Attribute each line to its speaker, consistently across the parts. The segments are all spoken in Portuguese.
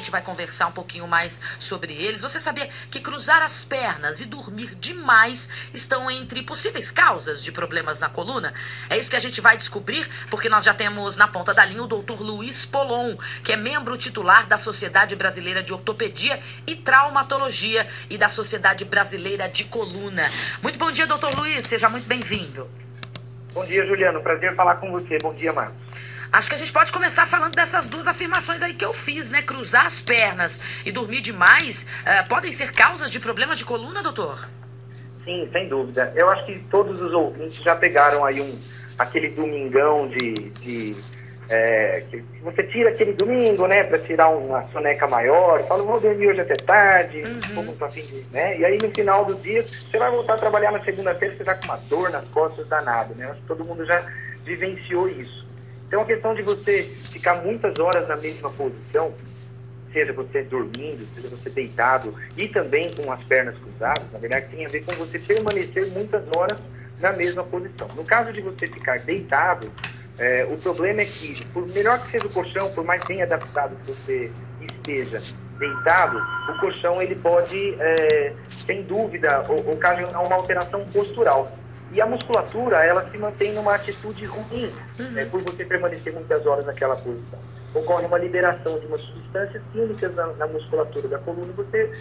Speaker 1: gente vai conversar um pouquinho mais sobre eles. Você sabia que cruzar as pernas e dormir demais estão entre possíveis causas de problemas na coluna? É isso que a gente vai descobrir, porque nós já temos na ponta da linha o Dr. Luiz Polon, que é membro titular da Sociedade Brasileira de Ortopedia e Traumatologia e da Sociedade Brasileira de Coluna. Muito bom dia, Dr. Luiz, seja muito bem-vindo.
Speaker 2: Bom dia, Juliano, prazer falar com você. Bom dia, Marcos.
Speaker 1: Acho que a gente pode começar falando dessas duas afirmações aí que eu fiz, né? Cruzar as pernas e dormir demais podem ser causas de problemas de coluna, doutor?
Speaker 2: Sim, sem dúvida. Eu acho que todos os ouvintes já pegaram aí aquele domingão que você tira aquele domingo, né, para tirar uma soneca maior, fala, vou dormir hoje até tarde, como tô afim de, né? E aí no final do dia, você vai voltar a trabalhar na segunda-feira, você tá com uma dor nas costas danada, né? Acho que todo mundo já vivenciou isso. Então a questão de você ficar muitas horas na mesma posição, seja você dormindo, seja você deitado e também com as pernas cruzadas, na verdade tem a ver com você permanecer muitas horas na mesma posição. No caso de você ficar deitado, o problema é que, por melhor que seja o colchão, por mais bem adaptado que você esteja deitado, o colchão ele pode, sem dúvida, ocasionar uma alteração postural. E a musculatura, ela se mantém numa atitude ruim, por você permanecer muitas horas naquela posição. Ocorre uma liberação de umas substâncias químicas na musculatura da coluna e você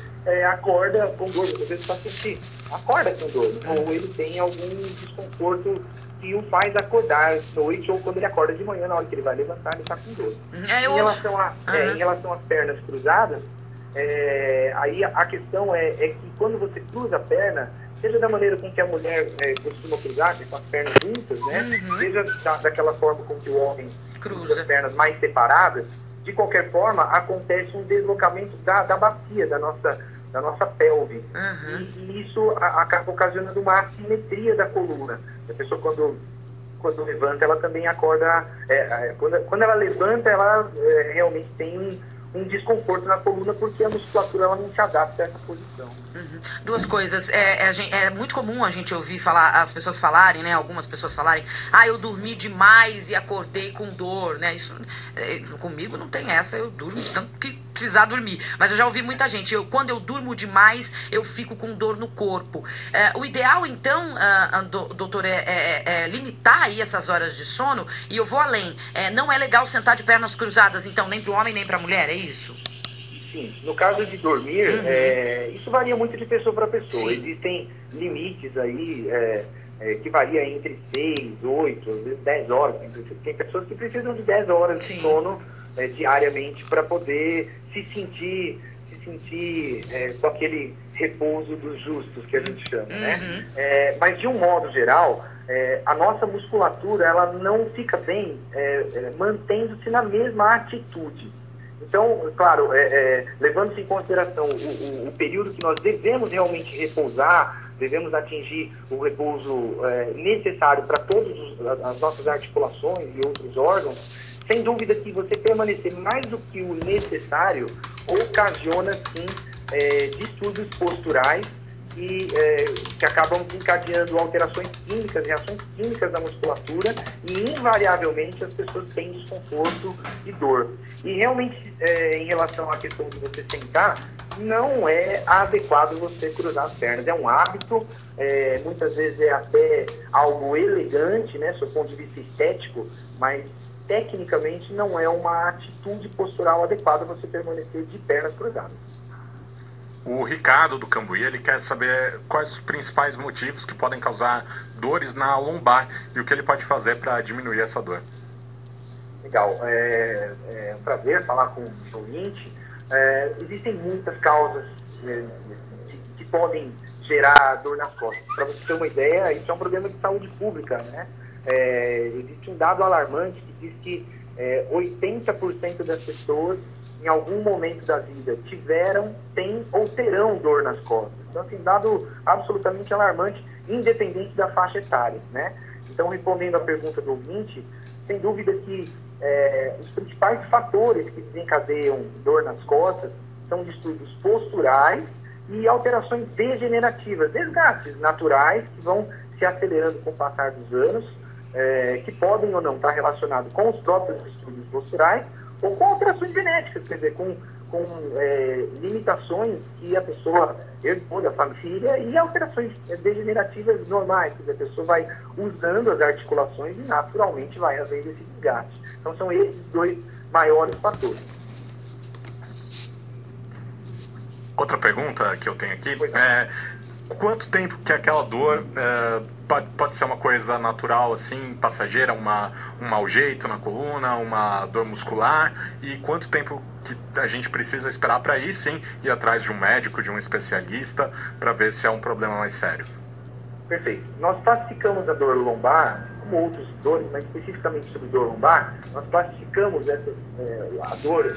Speaker 2: acorda com dor. Às vezes o paciente acorda com dor, ou ele tem algum desconforto que o faz acordar à noite, ou quando ele acorda de manhã, na hora que ele vai levantar, ele está com dor. Em relação às pernas cruzadas, aí a questão é que quando você cruza a perna, seja da maneira com que a mulher costuma cruzar, com as pernas juntas, né? Seja daquela forma com que o homem cruza as pernas mais separadas, de qualquer forma, acontece um deslocamento da bacia, da nossa pelve. E isso acaba ocasionando uma assimetria da coluna. A pessoa, quando levanta, ela também acorda... quando ela levanta, ela realmente tem um desconforto na coluna, porque a musculatura ela não se adapta a essa posição.
Speaker 1: Duas coisas. É muito comum a gente ouvir as pessoas falarem, né? Algumas pessoas falarem, eu dormi demais e acordei com dor, né? Isso, comigo não tem essa, eu durmo tanto que precisar dormir. Mas eu já ouvi muita gente, quando eu durmo demais, eu fico com dor no corpo. O ideal, então, doutor, é limitar aí essas horas de sono, e eu vou além. Não é legal sentar de pernas cruzadas, então, nem para o homem, nem para a mulher, é isso?
Speaker 2: Sim, no caso de dormir, isso varia muito de pessoa para pessoa.
Speaker 1: Sim.
Speaker 2: Existem limites aí que variam entre 6, 8, às vezes 10 horas. Tem pessoas que precisam de 10 horas de sono diariamente para poder se sentir com aquele repouso dos justos, que a gente chama, né? Mas de um modo geral, a nossa musculatura ela não fica bem mantendo-se na mesma atitude. Então, claro, levando-se em consideração o período que nós devemos realmente repousar, devemos atingir o repouso necessário para todas as nossas articulações e outros órgãos, sem dúvida que você permanecer mais do que o necessário ocasiona, sim, distúrbios posturais que acabam encadeando alterações químicas, reações químicas da musculatura, e invariavelmente as pessoas têm desconforto e dor. E realmente, em relação à questão de você sentar, não é adequado você cruzar as pernas. É um hábito, muitas vezes é até algo elegante, né, do ponto de vista estético, mas tecnicamente não é uma atitude postural adequada você permanecer de pernas cruzadas.
Speaker 3: O Ricardo do Cambuí, ele quer saber quais os principais motivos que podem causar dores na lombar e o que ele pode fazer para diminuir essa dor.
Speaker 2: Legal, é um prazer falar com o ouvinte. Existem muitas causas que podem gerar dor nas costas. Para você ter uma ideia, isso é um problema de saúde pública, né? Existe um dado alarmante que diz que 80% das pessoas em algum momento da vida tiveram, têm ou terão dor nas costas. Então, assim, dado absolutamente alarmante, independente da faixa etária, né? Então, respondendo à pergunta do ouvinte, sem dúvida que os principais fatores que desencadeiam dor nas costas são distúrbios posturais e alterações degenerativas, desgastes naturais que vão se acelerando com o passar dos anos, que podem ou não estar relacionados com os próprios distúrbios posturais ou com alterações genéticas, quer dizer, com com limitações que a pessoa herdou da família e alterações degenerativas normais, que a pessoa vai usando as articulações e naturalmente vai havendo esse desgaste. Então são esses dois maiores fatores.
Speaker 3: Outra pergunta que eu tenho aqui é quanto tempo que aquela dor pode ser uma coisa natural, assim, passageira, um mau jeito na coluna, uma dor muscular, e quanto tempo que a gente precisa esperar para ir sim ir atrás de um médico, de um especialista, para ver se é um problema mais sério?
Speaker 2: Perfeito. Nós classificamos a dor lombar, como outras dores, mas especificamente sobre dor lombar, nós classificamos a dor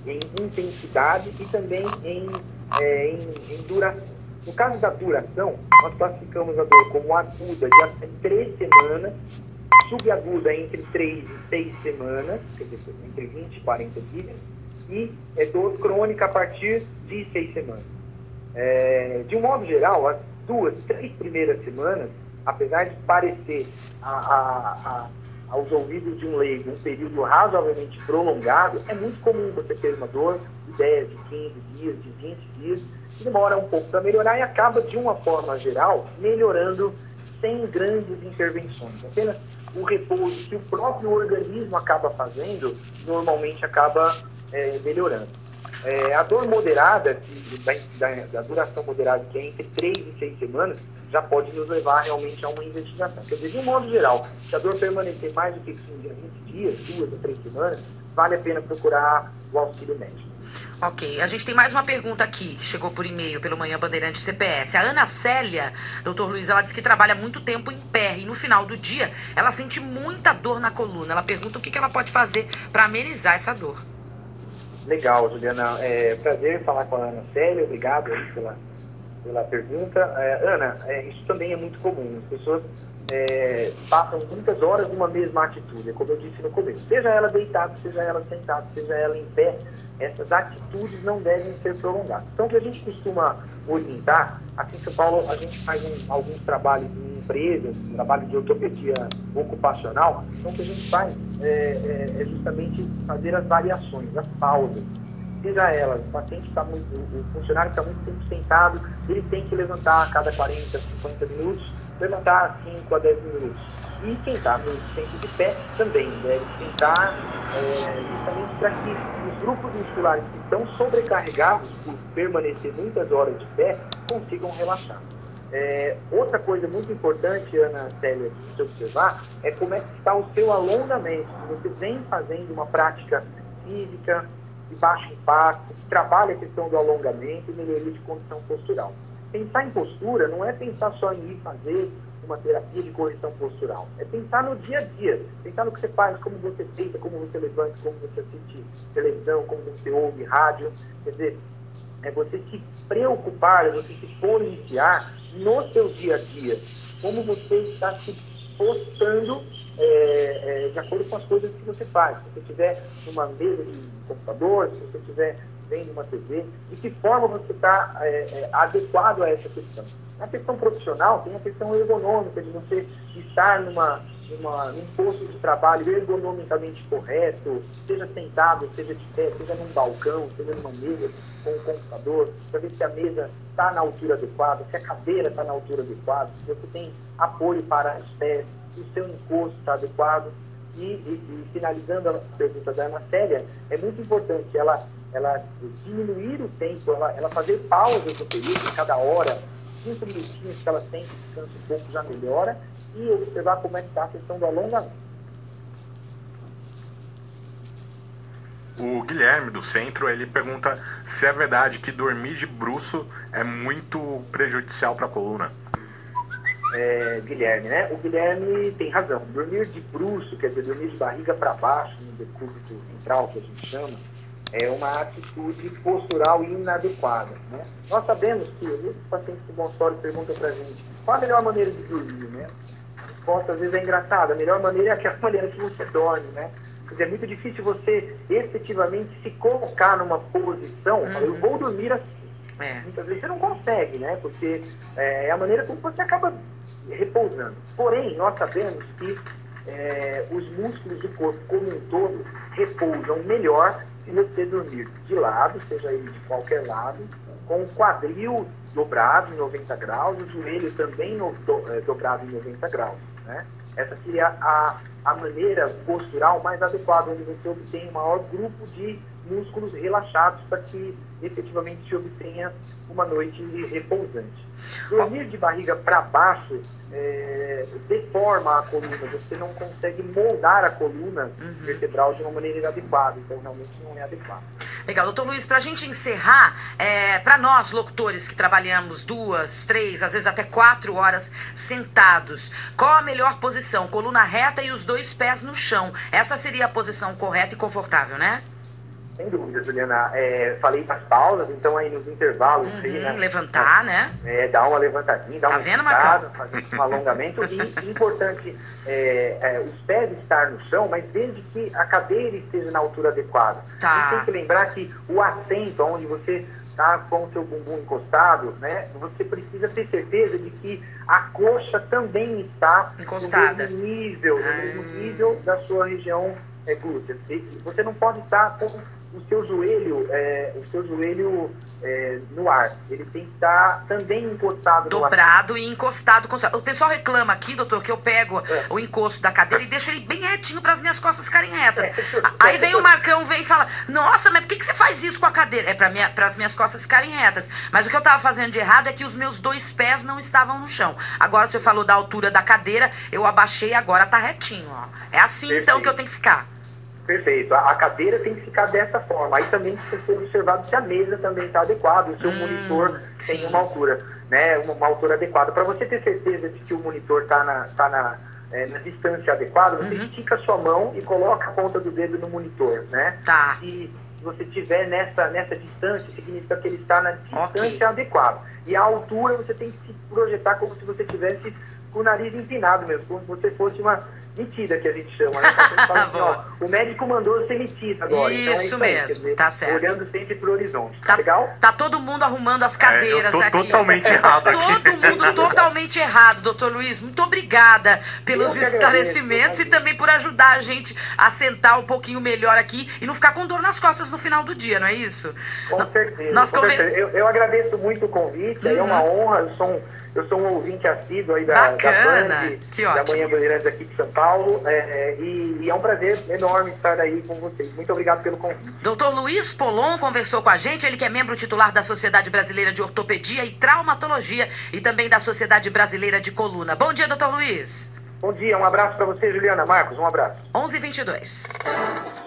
Speaker 2: em intensidade e também em duração. No caso da duração, nós classificamos a dor como aguda de até 3 semanas, subaguda entre 3 e 6 semanas, quer dizer, entre 20 e 40 dias, e dor crônica a partir de 6 semanas. De um modo geral, as 2, 3 primeiras semanas, apesar de parecer aos ouvidos de um leigo um período razoavelmente prolongado, é muito comum você ter uma dor de 10, de 15 dias, de 20 dias, que demora um pouco para melhorar e acaba, de uma forma geral, melhorando sem grandes intervenções. Apenas o repouso que o próprio organismo acaba fazendo, normalmente acaba melhorando. A dor moderada, da duração moderada, que é entre 3 e 6 semanas, já pode nos levar realmente a uma investigação. Quer dizer, de um modo geral, se a dor permanecer mais do que 15 a 20 dias, 2 a 3 semanas, vale a pena procurar o auxílio médico.
Speaker 1: Ok, a gente tem mais uma pergunta aqui, que chegou por e-mail pelo Manhã Bandeirante CPS. A Ana Célia, doutor Luiz, ela diz que trabalha muito tempo em pé e no final do dia ela sente muita dor na coluna. Ela pergunta o que ela pode fazer para amenizar essa dor.
Speaker 2: Legal, Juliana. Prazer falar com a Ana Célia, obrigado aí pela pergunta. Ana, isso também é muito comum. As pessoas passam muitas horas numa mesma atitude, como eu disse no começo. Seja ela deitada, seja ela sentada, seja ela em pé, essas atitudes não devem ser prolongadas. Então, o que a gente costuma orientar, aqui em São Paulo, a gente faz alguns trabalhos em empresas, trabalho de ortopedia ocupacional. Então, o que a gente faz é justamente fazer as variações, as pausas. Seja ela, o funcionário está muito tempo sentado, ele tem que levantar a cada 40, 50 minutos, levantar 5 a 10 minutos. E quem está no centro de pé também deve sentar, justamente para que os grupos musculares que estão sobrecarregados por permanecer muitas horas de pé consigam relaxar. Outra coisa muito importante, Ana Célia, de se observar é como é que está o seu alongamento. Se você vem fazendo uma prática física de baixo impacto, que trabalha a questão do alongamento e melhoria de condição postural. Pensar em postura não é pensar só em ir fazer uma terapia de correção postural. É pensar no dia a dia, pensar no que você faz, como você deita, como você levanta, como você assiste televisão, como você ouve rádio. Quer dizer, é você se preocupar, é você se policiar no seu dia a dia, como você está se postando de acordo com as coisas que você faz. Se você estiver numa mesa de computador, se você estiver vendo uma TV, de que forma você está adequado a essa questão. Na questão profissional, tem a questão ergonômica, de você estar num posto de trabalho ergonomicamente correto, seja sentado, seja de pé, seja num balcão, seja numa mesa com um computador, para ver se a mesa está na altura adequada, se a cadeira está na altura adequada, se você tem apoio para os pés, se o seu encosto está adequado. E finalizando a pergunta da Ana Célia, é muito importante ela diminuir o tempo, ela fazer pausas no período, cada hora, 5 minutinhos que ela tem, descansa um pouco, já melhora, e observar como é que está a questão do alongamento.
Speaker 3: O Guilherme, do Centro, ele pergunta se é verdade que dormir de bruço é muito prejudicial para a coluna.
Speaker 2: Guilherme, né? O Guilherme tem razão. Dormir de bruço, quer dizer, dormir de barriga para baixo, no decúbito ventral, que a gente chama, é uma atitude postural inadequada, né? Nós sabemos que os pacientes do consultório perguntam para a gente qual a melhor maneira de dormir, né? A resposta às vezes é engraçada. A melhor maneira é aquela maneira que você dorme, né? Quer dizer, é muito difícil você efetivamente se colocar numa posição, eu vou dormir assim. Muitas vezes você não consegue, né? Porque é a maneira como você acaba repousando. Porém, nós sabemos que os músculos do corpo como um todo repousam melhor se você dormir de lado, seja ele de qualquer lado, com o quadril dobrado em 90 graus, o joelho também dobrado em 90 graus, né? Essa seria a maneira postural mais adequada, onde você obtém um maior grupo de músculos relaxados para que efetivamente se obtenha uma noite repousante. Dormir de barriga para baixo deforma a coluna, você não consegue moldar a coluna vertebral de uma maneira inadequada, então realmente não é adequado.
Speaker 1: Legal, doutor Luiz, para a gente encerrar, para nós locutores que trabalhamos 2, 3, às vezes até 4 horas sentados, qual a melhor posição? Coluna reta e os 2 pés no chão. Essa seria a posição correta e confortável, né?
Speaker 2: Sem dúvida, Juliana. Falei das pausas, então aí nos intervalos...
Speaker 1: levantar, né?
Speaker 2: Dar uma levantadinha, dar uma
Speaker 1: esticada,
Speaker 2: fazer um alongamento. E importante, os pés estar no chão, mas desde que a cadeira esteja na altura adequada.
Speaker 1: Tá.
Speaker 2: E tem que lembrar que o assento, onde você está com o seu bumbum encostado, né? Você precisa ter certeza de que a coxa também está
Speaker 1: encostada
Speaker 2: no mesmo nível da sua região glútea. Você não pode estar com o seu joelho no ar. Ele tem que estar também encostado
Speaker 1: dobrado no ar. E encostado. O pessoal reclama aqui, doutor, que eu pego o encosto da cadeira e deixo ele bem retinho para as minhas costas ficarem retas. Aí vem o Marcão, vem e fala, nossa, mas por que você faz isso com a cadeira? É para as minhas costas ficarem retas. Mas o que eu estava fazendo de errado é que os meus 2 pés não estavam no chão. Agora, você falou da altura da cadeira, eu abaixei, agora tá retinho, ó. É assim, perfeito, então, que eu tenho que ficar.
Speaker 2: Perfeito. A cadeira tem que ficar dessa forma. Aí também precisa ser observado se a mesa também está adequada, o seu monitor tem uma altura, né, uma altura adequada. Para você ter certeza de que o monitor está na distância adequada, você estica a sua mão e coloca a ponta do dedo no monitor, né?
Speaker 1: Tá.
Speaker 2: E se você estiver nessa distância, significa que ele está na distância adequada. E a altura você tem que se projetar como se você tivesse com o nariz empinado mesmo, como se você fosse uma metida, que a gente chama, né? Fala assim, ó, o médico mandou ser metida agora.
Speaker 1: Isso
Speaker 2: então
Speaker 1: mesmo,
Speaker 2: dizer,
Speaker 1: tá certo.
Speaker 2: Olhando sempre pro horizonte. Tá legal?
Speaker 1: Tá todo mundo arrumando as cadeiras
Speaker 3: eu tô
Speaker 1: aqui.
Speaker 3: Totalmente errado aqui.
Speaker 1: Todo mundo totalmente errado, doutor Luiz. Muito obrigada pelos esclarecimentos e também por ajudar a gente a sentar um pouquinho melhor aqui e não ficar com dor nas costas no final do dia, não é isso?
Speaker 2: Com certeza. Eu agradeço muito o convite, é uma honra, eu sou um ouvinte assíduo aí da Band, da Manhã Bandeirantes aqui de São Paulo, e é um prazer enorme estar aí com vocês. Muito obrigado pelo convite.
Speaker 1: Doutor Luiz Polon conversou com a gente, ele que é membro titular da Sociedade Brasileira de Ortopedia e Traumatologia e também da Sociedade Brasileira de Coluna. Bom dia, doutor Luiz.
Speaker 2: Bom dia, um abraço para você, Juliana. Marcos, um abraço.
Speaker 1: 11h22.